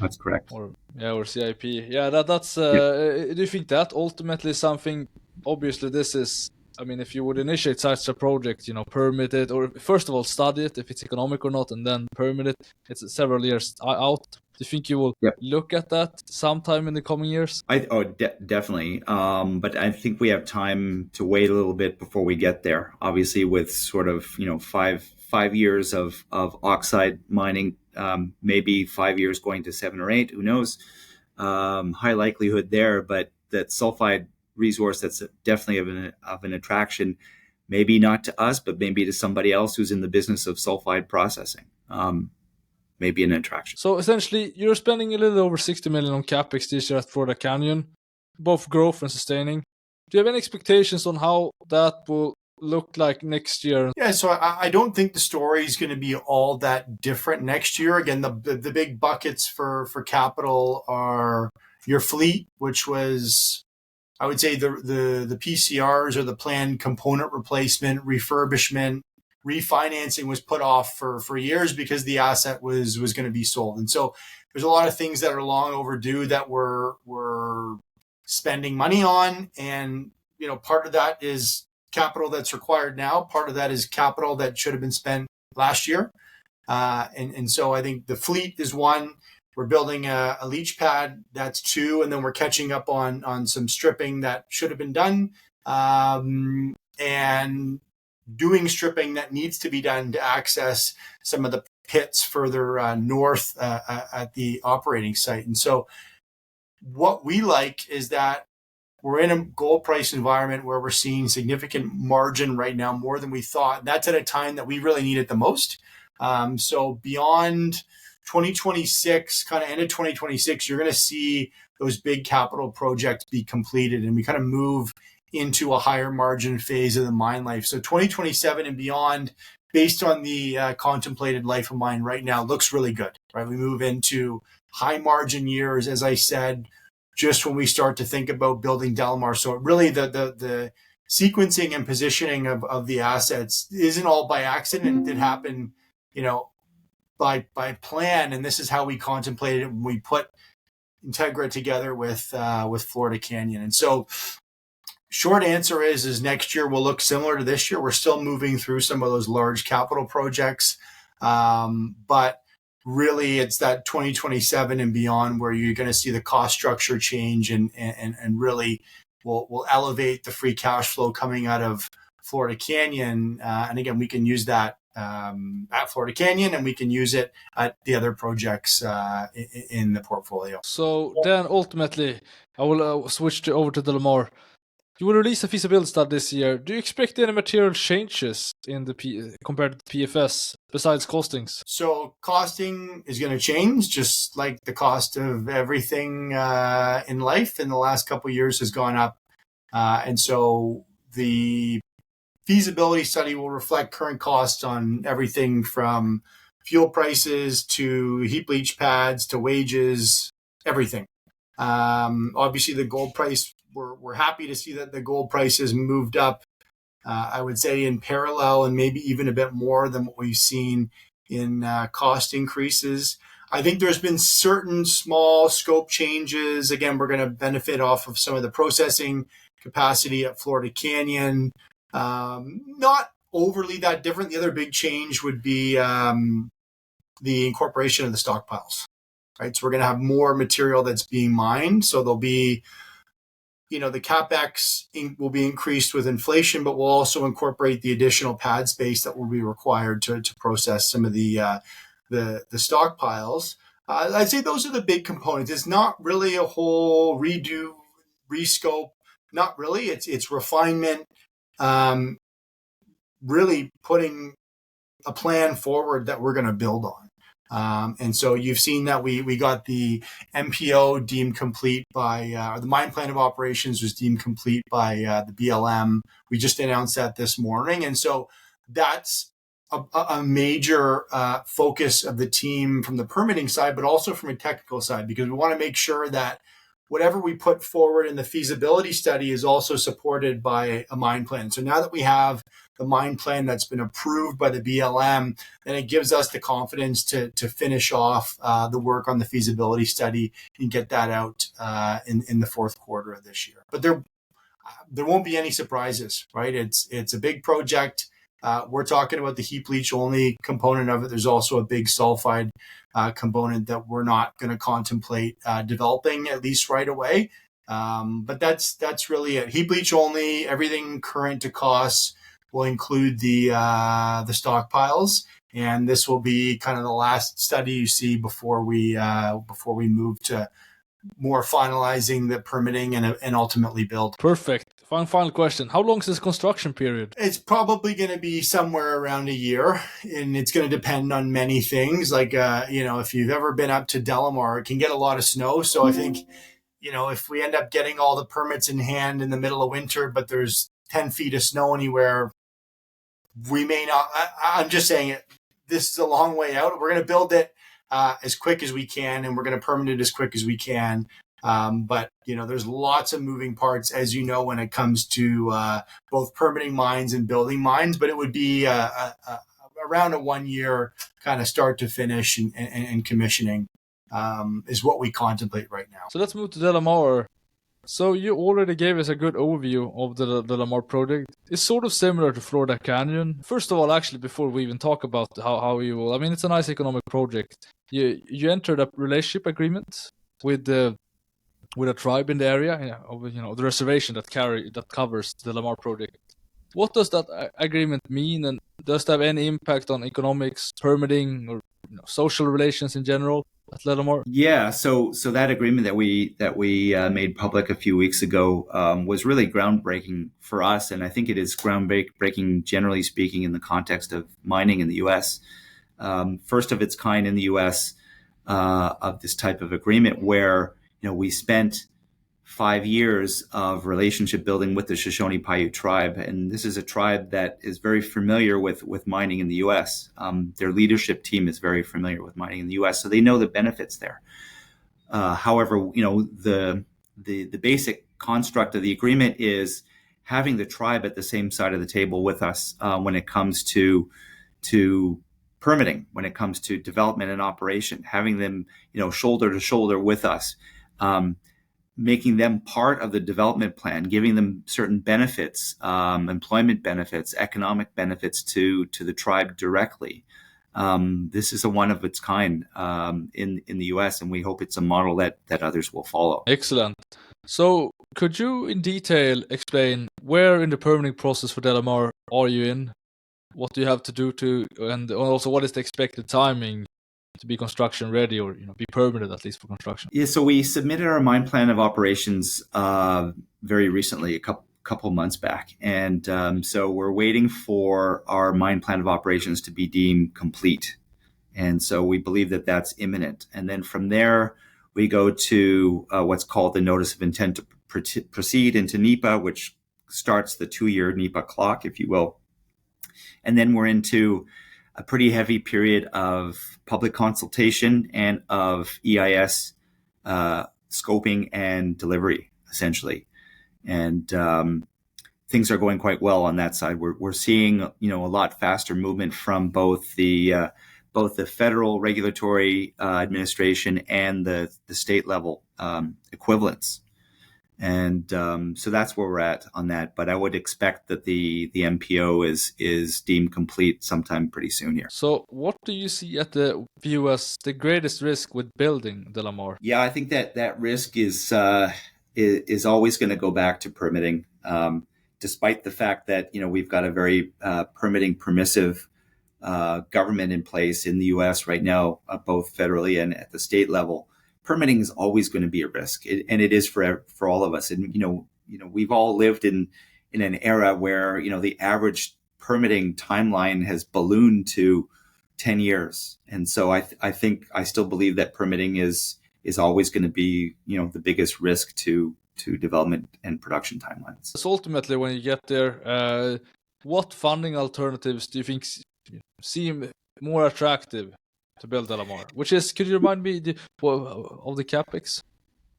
that's correct. Or CIP. Yeah, that's. Do you think that ultimately something? Obviously, this is. If you would initiate such a project, permit it, or first of all study it if it's economic or not, and then permit it. It's several years out. Do you think you will look at that sometime in the coming years? Definitely. But I think we have time to wait a little bit before we get there. Obviously, with sort of 5 years of oxide mining, maybe 5 years going to 7 or 8. Who knows? High likelihood there, but that sulfide resource that's definitely of an attraction, maybe not to us, but maybe to somebody else who's in the business of sulfide processing. Maybe an attraction. So essentially, you're spending a little over 60 million on Capex this year at Florida Canyon, both growth and sustaining. Do you have any expectations on how that will look like next year? Yeah, so I don't think the story is going to be all that different next year. Again, the big buckets for capital are your fleet, which was, I would say, the PCRs or the planned component replacement, refurbishment, refinancing was put off for years because the asset was going to be sold. And so there's a lot of things that are long overdue that we're spending money on. And, part of that is capital that's required now. Part of that is capital that should have been spent last year. And so I think the fleet is one. We're building a leach pad, that's two, and then we're catching up on some stripping that should have been done, and doing stripping that needs to be done to access some of the pits further north at the operating site. And so what we like is that we're in a gold price environment where we're seeing significant margin right now, more than we thought. That's at a time that we really need it the most. So beyond 2026, kind of end of 2026, you're going to see those big capital projects be completed, and we kind of move into a higher margin phase of the mine life. So 2027 and beyond, based on the contemplated life of mine right now, looks really good, right? We move into high margin years, as I said, just when we start to think about building DeLamar. So really the sequencing and positioning of the assets isn't all by accident. It happened, by plan, and this is how we contemplated it when we put Integra together with Florida Canyon. And so short answer is next year will look similar to this year. We're still moving through some of those large capital projects, but really it's that 2027 and beyond where you're going to see the cost structure change and really will elevate the free cash flow coming out of Florida Canyon. And again, we can use that at Florida Canyon, and we can use it at the other projects in the portfolio. So then ultimately, I will switch over to DeLamar. You will release a feasibility study this year. Do you expect any material changes in the compared to PFS besides costings? So costing is going to change, just like the cost of everything in life in the last couple of years has gone up. And so the feasibility study will reflect current costs on everything from fuel prices to heap leach pads to wages, everything. Obviously, the gold price, we're happy to see that the gold price has moved up, I would say, in parallel and maybe even a bit more than what we've seen in cost increases. I think there's been certain small scope changes. Again, we're going to benefit off of some of the processing capacity at Florida Canyon. Not overly that different. The other big change would be the incorporation of the stockpiles, right? So we're going to have more material that's being mined. So there'll be, the Capex will be increased with inflation, but we'll also incorporate the additional pad space that will be required to process some of the stockpiles. I'd say those are the big components. It's not really a whole redo, rescope. Not really. It's refinement. Really putting a plan forward that we're going to build on. And so you've seen that we got the MPO deemed complete by, the mine plan of operations was deemed complete by the BLM. We just announced that this morning. And so that's a major focus of the team from the permitting side, but also from a technical side, because we want to make sure that whatever we put forward in the feasibility study is also supported by a mine plan. So now that we have the mine plan that's been approved by the BLM, then it gives us the confidence to finish off the work on the feasibility study and get that out in the fourth quarter of this year. But there won't be any surprises, right? It's a big project. We're talking about the heap leach only component of it. There's also a big sulfide component that we're not going to contemplate developing, at least right away. But that's really it. Heap leach only, everything current to costs will include the stockpiles, and this will be kind of the last study you see before we move to more finalizing the permitting and ultimately build. Perfect. Final question. How long is this construction period? It's probably going to be somewhere around a year, and it's going to depend on many things. Like, if you've ever been up to DeLamar, it can get a lot of snow. So I think, if we end up getting all the permits in hand in the middle of winter, but there's 10 feet of snow anywhere, we may not. I'm just saying it. This is a long way out. We're going to build it as quick as we can, and we're going to permit it as quick as we can. But there's lots of moving parts, as you know, when it comes to both permitting mines and building mines. But it would be around a 1 year kind of start to finish and commissioning is what we contemplate right now. So let's move to DeLamar. So you already gave us a good overview of the DeLamar project. It's sort of similar to Florida Canyon. First of all, actually, before we even talk about how you will, I mean, it's a nice economic project. You entered a relationship agreement with a tribe in the area, the reservation that covers the DeLamar project. What does that agreement mean, and does it have any impact on economics, permitting, or social relations in general at DeLamar? Yeah, so that agreement that we made public a few weeks ago was really groundbreaking for us, and I think it is groundbreaking generally speaking in the context of mining in the U.S. First of its kind in the U.S. Of this type of agreement where we spent 5 years of relationship building with the Shoshone-Paiute tribe. And this is a tribe that is very familiar with mining in the U.S. Their leadership team is very familiar with mining in the U.S., so they know the benefits there. However, the basic construct of the agreement is having the tribe at the same side of the table with us when it comes to permitting, when it comes to development and operation, having them, shoulder to shoulder with us. Making them part of the development plan, giving them certain benefits, employment benefits, economic benefits to the tribe directly. This is a one of its kind in the U.S., and we hope it's a model that others will follow. Excellent. So could you in detail explain where in the permitting process for DeLamar are you in? What do you have to do and also what is the expected timing to be construction ready, or be permitted at least for construction? Yeah, so we submitted our mine plan of operations very recently, a couple months back, and so we're waiting for our mine plan of operations to be deemed complete, and so we believe that that's imminent. And then from there, we go to what's called the Notice of Intent to Proceed into NEPA, which starts the 2-year NEPA clock, if you will, and then we're into a pretty heavy period of public consultation and of EIS scoping and delivery, essentially. And things are going quite well on that side. We're seeing a lot faster movement from both the federal regulatory administration and the state level equivalents. And so that's where we're at on that. But I would expect that the MPO is deemed complete sometime pretty soon here. So what do you see at the view as the greatest risk with building DeLamar? Yeah, I think that risk is always going to go back to permitting, despite the fact that we've got a very permitting permissive government in place in the U.S. right now, both federally and at the state level. Permitting is always going to be a risk, and it is for all of us. And we've all lived in an era where the average permitting timeline has ballooned to 10 years, and so I still believe that permitting is always going to be the biggest risk to development and production timelines. So ultimately, when you get there, what funding alternatives do you think seem more attractive to build DeLamar? Could you remind me of the Capex?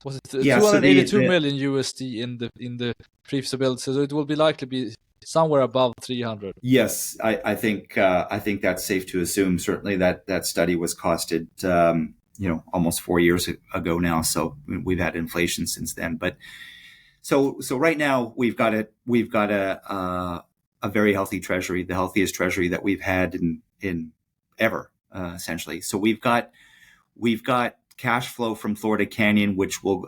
Was it $282 million USD in the pre-feasibility? So it will be likely be somewhere above 300. Yes, I think that's safe to assume. Certainly that study was costed almost 4 years ago now. So we've had inflation since then. But so right now we've got a very healthy treasury, the healthiest treasury that we've had in ever. Essentially, so we've got cash flow from Florida Canyon, which will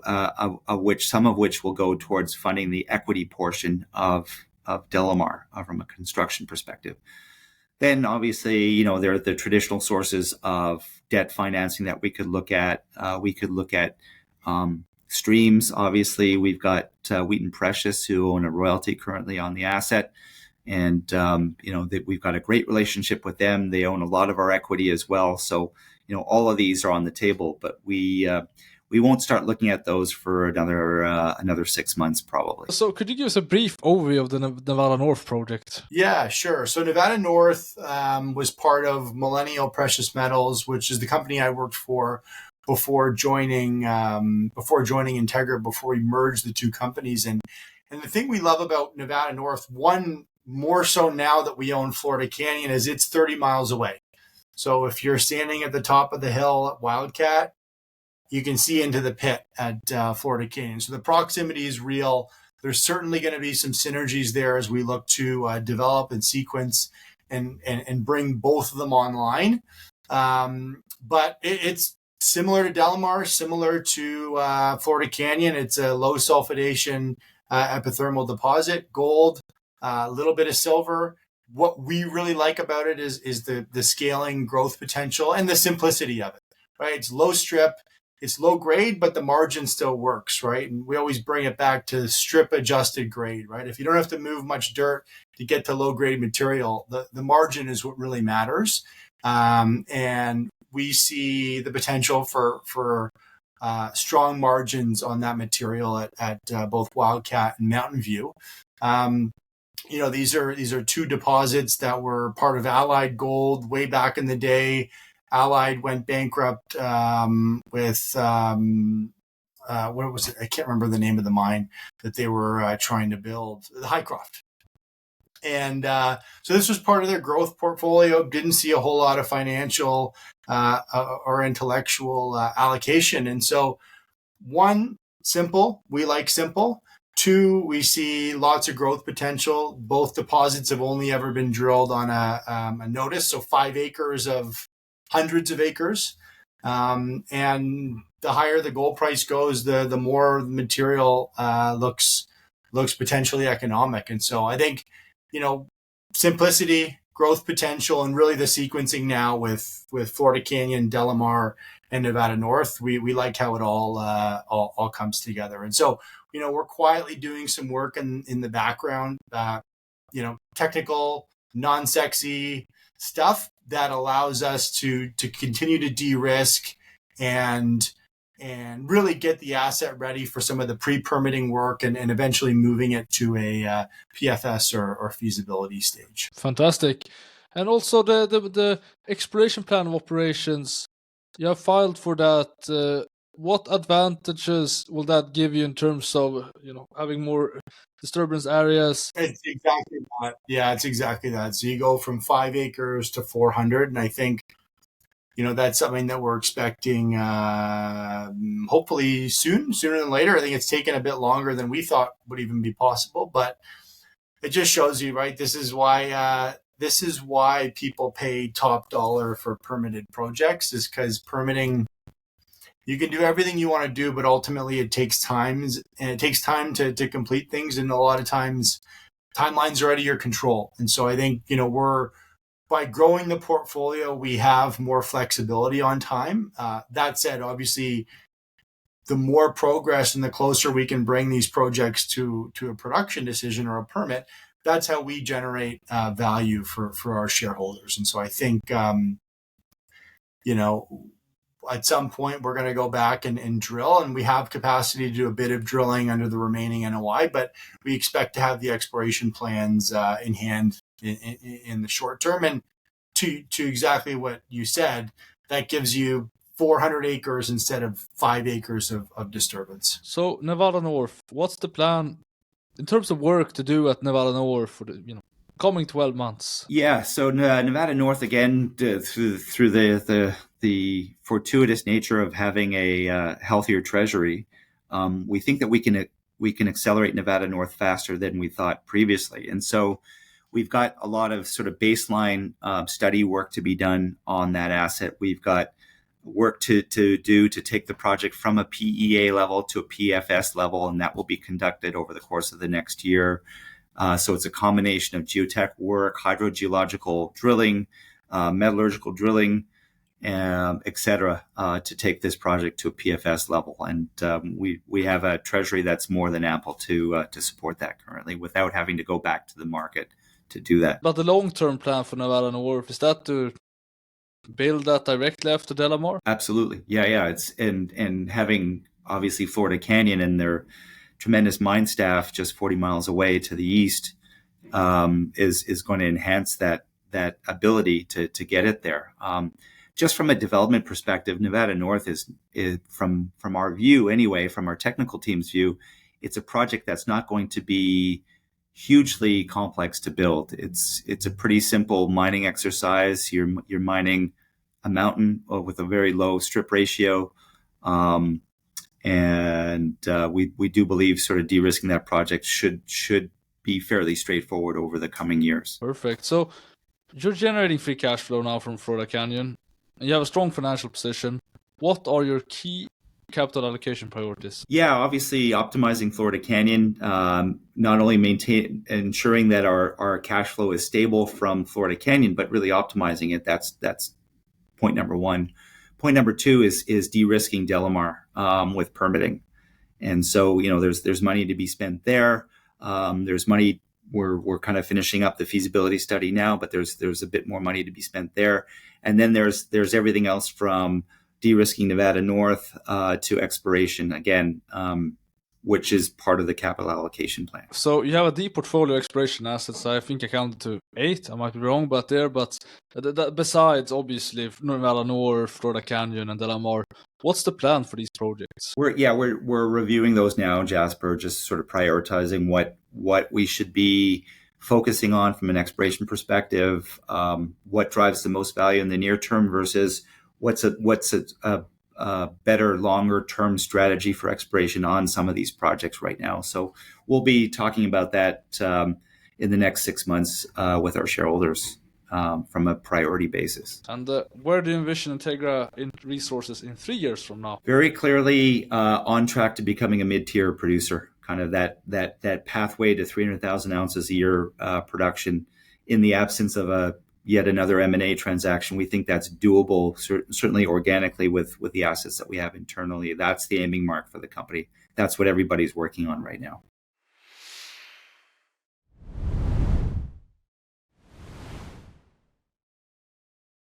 some of which will go towards funding the equity portion of DeLamar from a construction perspective. Then, obviously, there are the traditional sources of debt financing that we could look at. We could look at Streams, obviously, we've got Wheaton Precious, who own a royalty currently on the asset. And, we've got a great relationship with them. They own a lot of our equity as well. So, all of these are on the table, but we won't start looking at those for another 6 months, probably. So could you give us a brief overview of the Nevada North project? Yeah, sure. So Nevada North was part of Millennial Precious Metals, which is the company I worked for before joining Integra, before we merged the two companies. And the thing we love about Nevada North, one more so now that we own Florida Canyon, is it's 30 miles away. So if you're standing at the top of the hill at Wildcat, you can see into the pit at Florida Canyon. So the proximity is real. There's certainly going to be some synergies there as we look to develop and sequence and bring both of them online. But it's similar to DeLamar, similar to Florida Canyon. It's a low sulfidation epithermal deposit, gold, a little bit of silver. What we really like about it is the scaling growth potential and the simplicity of it, right? It's low strip, it's low grade, but the margin still works, right? And we always bring it back to strip adjusted grade, right? If you don't have to move much dirt to get to low grade material, the margin is what really matters. And we see the potential for strong margins on that material at both Wildcat and Mountain View. These are two deposits that were part of Allied Gold way back in the day. Allied went bankrupt with what was it? I can't remember the name of the mine that they were trying to build, the Highcroft. And so this was part of their growth portfolio. Didn't see a whole lot of financial or intellectual allocation. And so, one, simple. We like simple. Two, we see lots of growth potential. Both deposits have only ever been drilled on a notice, so 5 acres of hundreds of acres. And the higher the gold price goes, the more material looks potentially economic. And so I think, simplicity, growth potential, and really the sequencing now with Florida Canyon, DeLamar, and Nevada North, we like how it all comes together. And so, we're quietly doing some work in the background, technical, non-sexy stuff that allows us to continue to de-risk and really get the asset ready for some of the pre-permitting work and eventually moving it to a PFS or feasibility stage. Fantastic. And also the exploration plan of operations, you have filed for that. What advantages will that give you in terms of, having more disturbance areas? It's exactly that. Yeah, it's exactly that. So you go from 5 acres to 400. And I think, that's something that we're expecting hopefully sooner than later. I think it's taken a bit longer than we thought would even be possible, but it just shows you, right? This is why people pay top dollar for permitted projects, is because permitting, you can do everything you want to do, but ultimately it takes time to complete things. And a lot of times timelines are out of your control. And so I think, by growing the portfolio, we have more flexibility on time. That said, obviously, the more progress and the closer we can bring these projects to a production decision or a permit, that's how we generate value for our shareholders. And so I think, at some point we're going to go back and drill, and we have capacity to do a bit of drilling under the remaining NOI, but we expect to have the exploration plans in hand in the short term. And to exactly what you said, that gives you 400 acres instead of 5 acres of disturbance. So Nevada North, what's the plan in terms of work to do at Nevada North for the coming 12 months? Yeah, so Nevada North, again, through the fortuitous nature of having a healthier treasury, we think that we can accelerate Nevada North faster than we thought previously. And so we've got a lot of sort of baseline study work to be done on that asset. We've got work to do to take the project from a PEA level to a PFS level, and that will be conducted over the course of the next year. So it's a combination of geotech work, hydrogeological drilling, metallurgical drilling, et cetera, to take this project to a PFS level. And we have a treasury that's more than ample to support that currently without having to go back to the market to do that. But the long-term plan for Nevada North, is that to build that directly after DeLamar? Absolutely. Yeah. It's and having obviously Florida Canyon and their tremendous mine staff just 40 miles away to the east is going to enhance that ability to get it there. Just from a development perspective, Nevada North is from our view anyway, from our technical team's view, it's a project that's not going to be hugely complex to build. It's a pretty simple mining exercise. You're mining a mountain with a very low strip ratio, and we do believe sort of de-risking that project should be fairly straightforward over the coming years. Perfect. So you're generating free cash flow now from Florida Canyon, and you have a strong financial position. What are your key capital allocation priorities? Yeah, obviously optimizing Florida Canyon, not only ensuring that our cash flow is stable from Florida Canyon, but really optimizing it. That's point number one. Point number two is de-risking DeLamar with permitting. And so, there's money to be spent there. There's money. We're kind of finishing up the feasibility study now, but there's a bit more money to be spent there. And then there's everything else from de-risking Nevada North to exploration again, which is part of the capital allocation plan. So you have a deep portfolio of exploration assets. I think I counted to 8. I might be wrong, but besides obviously Nevada North, Florida Canyon, and DeLamar, what's the plan for these projects? We're reviewing those now, Jasper. Just sort of prioritizing what we should be focusing on from an exploration perspective. What drives the most value in the near term versus what's a better longer term strategy for exploration on some of these projects right now. So we'll be talking about that in the next 6 months with our shareholders from a priority basis. And where do you envision Integra Resources in 3 years from now? Very clearly on track to becoming a mid-tier producer, kind of that pathway to 300,000 ounces a year production in the absence of yet another M&A transaction. We think that's doable, certainly organically with the assets that we have internally. That's the aiming mark for the company. That's what everybody's working on right now.